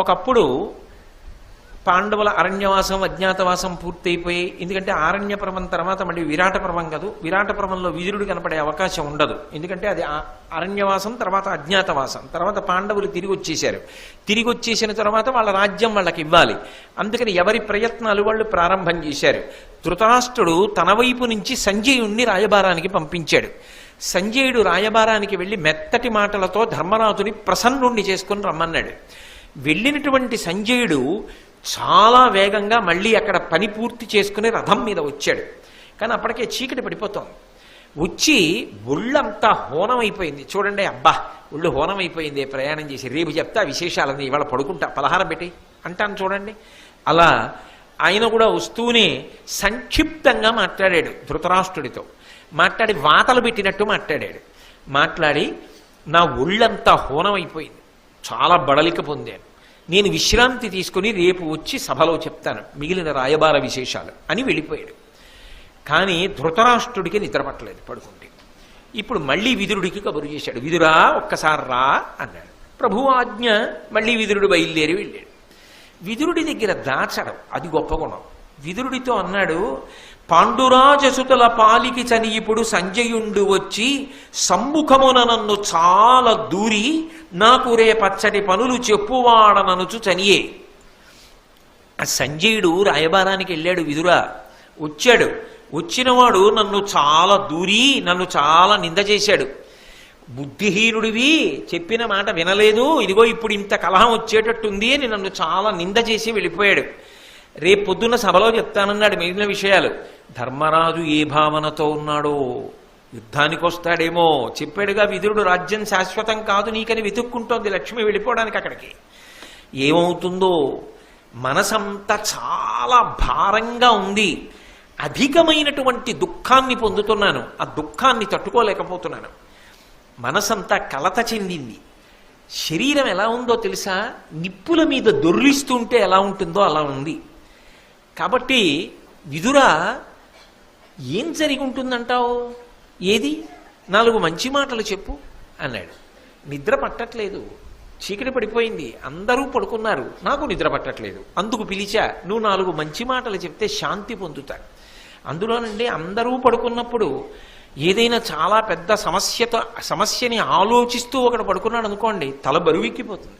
ఒకప్పుడు పాండవుల అరణ్యవాసం అజ్ఞాతవాసం పూర్తయిపోయి, ఎందుకంటే ఆరణ్య పర్వం తర్వాత మళ్ళీ విరాట పర్వం కాదు, విరాట పర్వంలో విదురుడు కనపడే అవకాశం ఉండదు, ఎందుకంటే అది అరణ్యవాసం తర్వాత అజ్ఞాతవాసం, తర్వాత పాండవులు తిరిగి వచ్చేశారు. తిరిగి వచ్చేసిన తర్వాత వాళ్ళ రాజ్యం వాళ్ళకి ఇవ్వాలి. అందుకని ఎవరి ప్రయత్నాలు వాళ్ళు ప్రారంభం చేశారు. ధృతరాష్ట్రుడు తన వైపు నుంచి సంజయుణ్ణి రాయబారానికి పంపించాడు. సంజయుడు రాయబారానికి వెళ్ళి మెత్తటి మాటలతో ధర్మరాజుని ప్రసన్నుణ్ణి చేసుకుని రమ్మన్నాడు. వెళ్ళినటువంటి సంజయుడు చాలా వేగంగా మళ్ళీ అక్కడ పని పూర్తి చేసుకుని రథం మీద వచ్చాడు. కానీ అప్పటికే చీకటి పడిపోతోంది. వచ్చి ఒళ్ళంతా హోనమైపోయింది. చూడండి, అబ్బా ఒళ్ళు హోనమైపోయింది ప్రయాణం చేసి, రేపు చెప్తా విశేషాలని, ఇవాళ పడుకుంటా, పలహారం పెట్టి అంటాను చూడండి. అలా ఆయన కూడా వస్తూనే సంక్షిప్తంగా మాట్లాడాడు ధృతరాష్ట్రుడితో. మాట్లాడి వాతలు పెట్టినట్టు మాట్లాడాడు. మాట్లాడి, నా ఒళ్ళంతా హోనమైపోయింది, చాలా బడలిక పొందాను, నేను విశ్రాంతి తీసుకుని రేపు వచ్చి సభలో చెప్తాను మిగిలిన రాయబార విశేషాలు అని వెళ్ళిపోయాడు. కానీ ధృతరాష్ట్రుడికి నిద్రపట్టలేదు పడుకుంటే. ఇప్పుడు మళ్ళీ విదురుడికి కబురు చేశాడు. విదురా ఒక్కసారి రా అన్నాడు. ప్రభువు ఆజ్ఞ. మళ్ళీ విదురుడు బయలుదేరి వెళ్ళాడు. విదురుడి దగ్గర దాచడం అది గొప్ప గుణం. విదురుడితో అన్నాడు, పాండురాజసుతుల పాలికి చనియిపుడు సంజయుండు వచ్చి సమ్ముఖమున నన్ను చాలా దూరి నాకు రే పచ్చటి పనులు చెప్పువాడననుచు చనియే. ఆ సంజయుడు రాయబారానికి వెళ్ళాడు. విదురా వచ్చాడు. వచ్చినవాడు నన్ను చాలా దూరి నన్ను చాలా నింద చేశాడు. బుద్ధిహీనుడివి, చెప్పిన మాట వినలేదు, ఇదిగో ఇప్పుడు ఇంత కలహం వచ్చేటట్టుంది అని నన్ను చాలా నింద చేసి వెళ్ళిపోయాడు. రేపు పొద్దున్న సభలో చెప్తానన్నాడు మిగిలిన విషయాలు. ధర్మరాజు ఏ భావనతో ఉన్నాడో, యుద్ధానికి వస్తాడేమో చెప్పాడుగా విదురుడు. రాజ్యం శాశ్వతం కాదు నీకని వెతుక్కుంటోంది లక్ష్మి వెళ్ళిపోవడానికి అక్కడికి. ఏమవుతుందో, మనసంతా చాలా భారంగా ఉంది, అధికమైనటువంటి దుఃఖాన్ని పొందుతున్నాను, ఆ దుఃఖాన్ని తట్టుకోలేకపోతున్నాను, మనసంతా కలత చెందింది. శరీరం ఎలా ఉందో తెలుసా, నిప్పుల మీద దొర్లిస్తుంటే ఎలా ఉంటుందో అలా ఉంది. కాబట్టి విదురా ఏం జరిగి ఉంటుందంటావు, ఏది, 4 మంచి మాటలు చెప్పు అన్నాడు. నిద్ర పట్టట్లేదు, చీకటి పడిపోయింది, అందరూ పడుకున్నారు, నాకు నిద్ర పట్టట్లేదు, అందుకు పిలిచా, నువ్వు 4 మంచి మాటలు చెప్తే శాంతి పొందుతా. అందులోనండి అందరూ పడుకున్నప్పుడు ఏదైనా చాలా పెద్ద సమస్యని ఆలోచిస్తూ ఒకడు పడుకున్నాడు అనుకోండి, తల బరువెక్కిపోతుంది.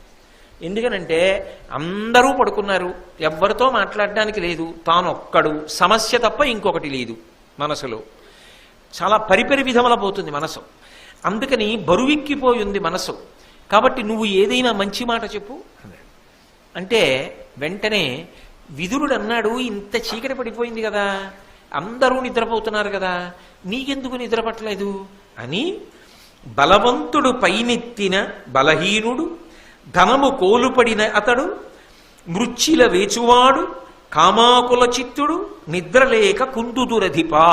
ఎందుకనంటే అందరూ పడుకున్నారు, ఎవ్వరితో మాట్లాడడానికి లేదు, తానొక్కడు, సమస్య తప్ప ఇంకొకటి లేదు మనసులో, చాలా పరిపరి విధముల పోతుంది మనసు. అందుకని బరువెక్కిపోయి ఉంది మనసు. కాబట్టి నువ్వు ఏదైనా మంచి మాట చెప్పు అన్నాడు. అంటే వెంటనే విదురుడు అన్నాడు, ఇంత చీకటి పడిపోయింది కదా, అందరూ నిద్రపోతున్నారు కదా, నీకెందుకు నిద్ర పట్టలేదు అని, బలవంతుడు పైనెత్తిన బలహీనుడు, ధనము కోలుపడిన అతడు, మృచ్చిల వేచువాడు, కామాకుల చిత్తుడు, నిద్రలేక కుందుదురధిపా.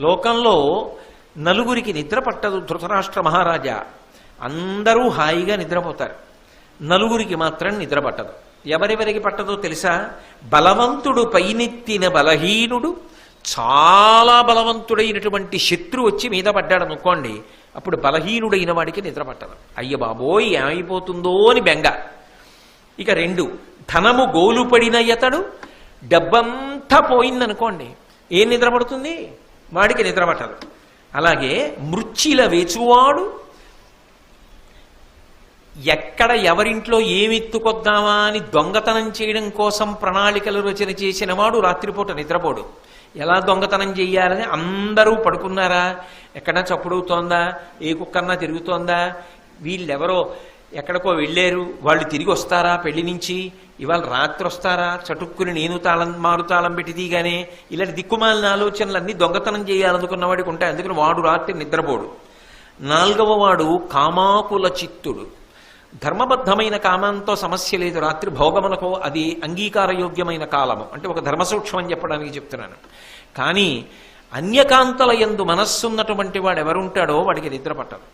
లోకంలో 4 నిద్ర పట్టదు ధృతరాష్ట్ర మహారాజా. అందరూ హాయిగా నిద్రపోతారు, 4 మాత్రం నిద్ర పట్టదు. ఎవరెవరికి పట్టదో తెలుసా, బలవంతుడు పైనెత్తిన బలహీనుడు, చాలా బలవంతుడైనటువంటి శత్రు వచ్చి మీద పడ్డాడు అనుకోండి, అప్పుడు బలహీనుడైన వాడికి నిద్ర పట్టదు. అయ్య బాబోయ్ ఏమైపోతుందో అని బెంగ. ఇక 2, ధనము గోలుపడిన ఇతడు, డబ్బంతా పోయిందనుకోండి, ఏం నిద్ర పడుతుంది, వాడికి నిద్ర పట్టదు. అలాగే మృచ్చిల వేచువాడు, ఎక్కడ ఎవరింట్లో ఏమెత్తుకొద్దామా అని దొంగతనం చేయడం కోసం ప్రణాళికలు రచన చేసిన వాడు రాత్రిపూట నిద్రపోడు. ఎలా దొంగతనం చెయ్యాలని అందరూ పడుకున్నారా, ఎక్కడా చప్పుడవుతోందా, ఏ కుక్కన్నా తిరుగుతోందా, వీళ్ళెవరో ఎక్కడికో వెళ్ళారు, వాళ్ళు తిరిగి వస్తారా పెళ్లి నుంచి, ఇవాళ రాత్రి వస్తారా, చటుక్కుని నేను మారు తాళం పెట్టి తీగానే, ఇలాంటి దిక్కుమాలిన ఆలోచనలన్నీ దొంగతనం చేయాలనుకున్న వాడికి ఉంటాయి. అందుకని వాడు రాత్రి నిద్రపోడు. 4వ వాడు కామాకుల చిత్తుడు. ధర్మబద్ధమైన కామంతో సమస్య లేదు, రాత్రి భోగమునకో అది అంగీకారయోగ్యమైన కాలము, అంటే ఒక ధర్మసూక్ష్మం అని చెప్పడానికి చెప్తున్నాను. కానీ అన్యకాంతల యందు మనస్సున్నటువంటి వాడు ఎవరుంటాడో వాడికి నిద్ర పట్టదు.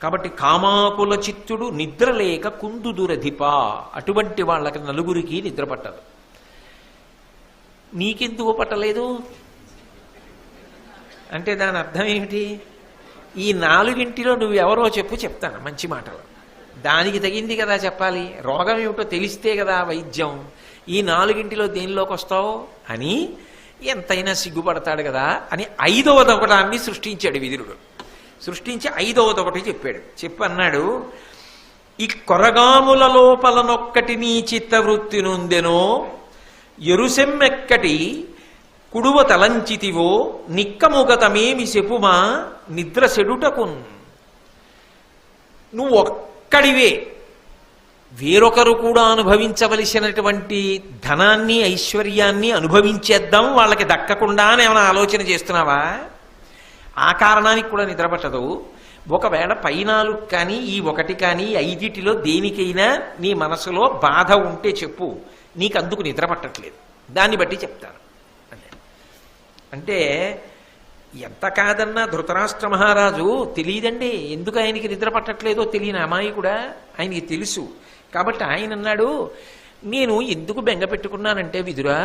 కాబట్టి కామాకుల చిత్తుడు, నిద్రలేక కుందుదురధిప, అటువంటి వాళ్ళకి 4 నిద్ర పట్టదు. నీకెందుకు పట్టలేదు అంటే దాని అర్థం ఏమిటి, ఈ 4 నువ్వు ఎవరో చెప్తాను మంచి మాటలు. దానికి తగింది కదా చెప్పాలి, రోగం ఏమిటో తెలిస్తే కదా వైద్యం. ఈ 4 దేనిలోకి వస్తావు అని ఎంతైనా సిగ్గుపడతాడు కదా అని 5వది ఒకటాన్ని సృష్టించాడు విదురుడు. సృష్టించి 5వది చెప్పాడు. చెప్పన్నాడు, ఈ కొరగాముల లోపలనొక్కటి నీ చిత్తవృత్తి నొందెనో ఎరుసెమ్మెక్కటి కుడువ తలంచితివో నిక్కముగతమేమి చెప్పుమా నిద్ర సెడుటకున్. నువ్వు ఒక్కడివే, వేరొకరు కూడా అనుభవించవలసినటువంటి ధనాన్ని ఐశ్వర్యాన్ని అనుభవించేద్దాం వాళ్ళకి దక్కకుండా అని ఏమైనా ఆలోచన చేస్తున్నావా? ఆ కారణానికి కూడా నిద్రపట్టదు. ఒకవేళ పైనాలు కానీ ఈ 1 కానీ 5 దేనికైనా నీ మనసులో బాధ ఉంటే చెప్పు, నీకు అందుకు నిద్ర పట్టట్లేదు, దాన్ని బట్టి చెప్తాను అంటే. ఎంత కాదన్నా ధృతరాష్ట్ర మహారాజు తెలియదండి ఎందుకు ఆయనకి నిద్ర పట్టట్లేదో తెలియని అమ్మాయి కూడా ఆయనకి తెలుసు. కాబట్టి ఆయన అన్నాడు, నేను ఎందుకు బెంగ పెట్టుకున్నానంటే విదురా,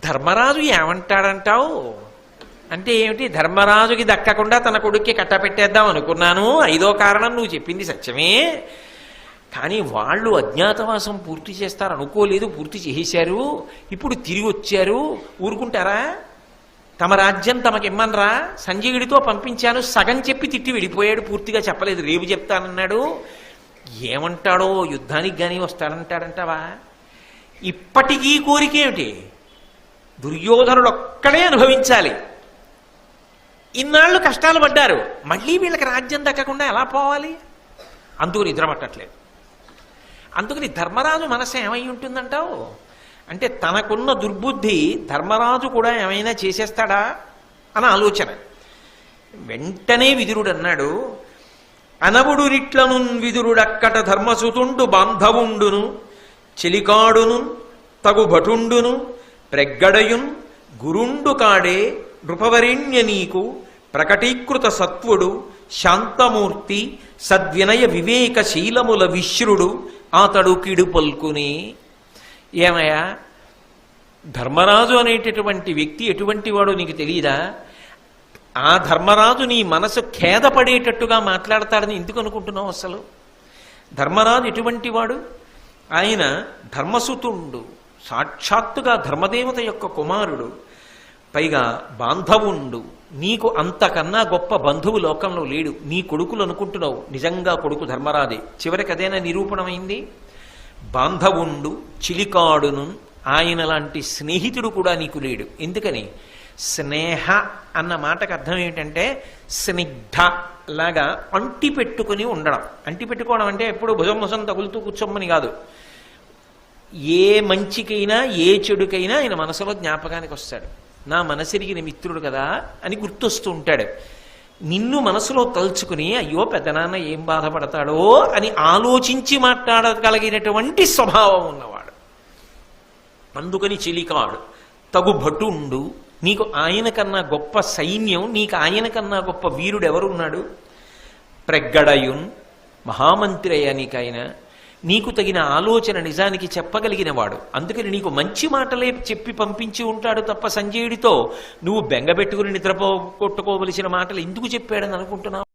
ధర్మరాజు ఏమంటాడంటావు అంటే ఏమిటి, ధర్మరాజుకి దక్కకుండా తన కొడుక్కి కట్టపెట్టేద్దాం అనుకున్నాను. 5వ కారణం నువ్వు చెప్పింది సత్యమే, కానీ వాళ్ళు అజ్ఞాతవాసం పూర్తి చేస్తారు అనుకోలేదు, పూర్తి చేశారు, ఇప్పుడు తిరిగి వచ్చారు, ఊరుకుంటారా? తమ రాజ్యం తమకిమ్మనరా? సంజయుడితో పంపించాను, సగం చెప్పి తిట్టి వెళ్ళిపోయాడు, పూర్తిగా చెప్పలేదు, రేపు చెప్తానన్నాడు. ఏమంటాడో, యుద్ధానికి కానీ వస్తాడంటాడంటావా? ఇప్పటికీ కోరికేమిటి, దుర్యోధనుడు ఒక్కడే అనుభవించాలి. ఇన్నాళ్ళు కష్టాలు పడ్డారు, మళ్ళీ వీళ్ళకి రాజ్యం దక్కకుండా ఎలా పోవాలి? అందుకు నిద్ర పట్టట్లేదు. అందుకని ధర్మరాజు మనసు ఏమై ఉంటుందంటావు అంటే, తనకున్న దుర్బుద్ధి ధర్మరాజు కూడా ఏమైనా చేసేస్తాడా అని ఆలోచన. వెంటనే విదురుడు అన్నాడు, అనవుడు నిట్లను విదురుడక్కట ధర్మసుతుండు బాంధవుండును చెలికాడును తగు భటుండును ప్రగ్గడయున్ గురుండు కాడే నృపవరేణ్య నీకు ప్రకటీకృత సత్వుడు శాంతమూర్తి సద్వినయ వివేక శీలముల విశ్రుడు అతడు కిడు పల్కుని. ఏమయ్యా, ధర్మరాజు అనేటటువంటి వ్యక్తి ఎటువంటి వాడో నీకు తెలియదా? ఆ ధర్మరాజు నీ మనసు ఖేదపడేటట్టుగా మాట్లాడతాడని ఎందుకు అనుకుంటున్నావు? అసలు ధర్మరాజు ఎటువంటి వాడు? ఆయన ధర్మసుతుండు, సాక్షాత్తుగా ధర్మదేవత యొక్క కుమారుడు, పైగా బాంధవుండు. నీకు అంతకన్నా గొప్ప బంధువు లోకంలో లేడు. నీ కొడుకులు అనుకుంటున్నావు, నిజంగా కొడుకు ధర్మరాజే. చివరికి అదేనా నిరూపణమైంది. బాంధవుండు చిలికాడును, ఆయన లాంటి స్నేహితుడు కూడా నీకు లేడు. ఎందుకని? స్నేహ అన్న మాటకు అర్థం ఏమిటంటే స్నిగ్ధ లాగా అంటి పెట్టుకుని ఉండడం. అంటి పెట్టుకోవడం అంటే ఎప్పుడు భుజం తగులుతూ కూర్చోమని కాదు. ఏ మంచికైనా ఏ చెడుకైనా ఆయన మనసులో జ్ఞాపకానికి వస్తాడు. నా మనసిరిగిన మిత్రుడు కదా అని గుర్తొస్తూ ఉంటాడు. నిన్ను మనసులో తలుచుకుని అయ్యో పెద్దనాన్న ఏం బాధపడతాడో అని ఆలోచించి మాట్లాడగలిగినటువంటి స్వభావం ఉన్నవాడు. అందుకని చిలికాడు. తగు భటుండు, నీకు ఆయన కన్నా గొప్ప సైన్యం, నీకు ఆయన కన్నా గొప్ప వీరుడు ఎవరున్నాడు? ప్రగ్గడయున్, మహామంత్రి అయ్యా నీకైనా. నీకు తగిన ఆలోచన నిజానికి చెప్పగలిగిన వాడు. అందుకని నీకు మంచి మాటలే చెప్పి పంపించి ఉంటాడు తప్ప సంజయుడితో నువ్వు బెంగ పెట్టుకుని నిద్రపోగొట్టుకోవలసిన మాటలు ఎందుకు చెప్పాడని అనుకుంటున్నావు?